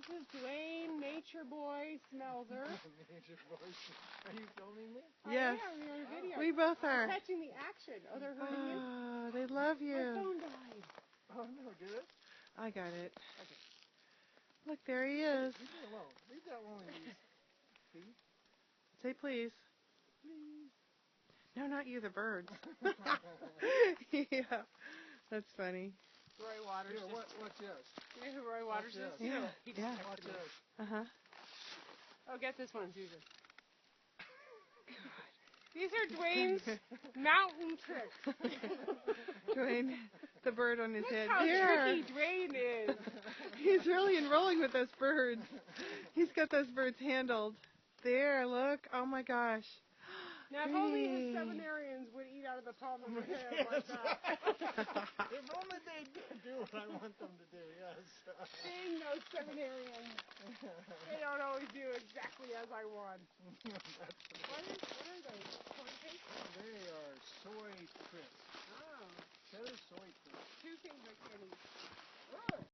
This is Duane, Nature Boy Smelzer. Nature Boy, are you filming me? Yes. I am, you're on video. We both are. I'm catching the action. Oh, they're hurting you? Oh, they love you. My phone died. Oh, no, get it? I got it. Okay. Look, there he is. Leave me alone. Leave that one of these feet. Say please. Please. No, not you, the birds. Yeah, that's funny. Roy Waters. Here, watch this. You know who Roy Waters is? Yeah. He just Yeah. Watch texted me. this. Uh-huh. Oh, get this one, Susan. These are Duane's mountain tricks. Duane, the bird on his Look head. how Here. tricky Duane is. He's really enrolling with those birds. He's got those birds handled. There, look. Oh my gosh. Now, if only his seminarians would eat out of the palm of their hand like that. If only they do what I want them to do, yes. Being those seminarians, they don't always do exactly as I want. What are those? Corn cakes? They are soy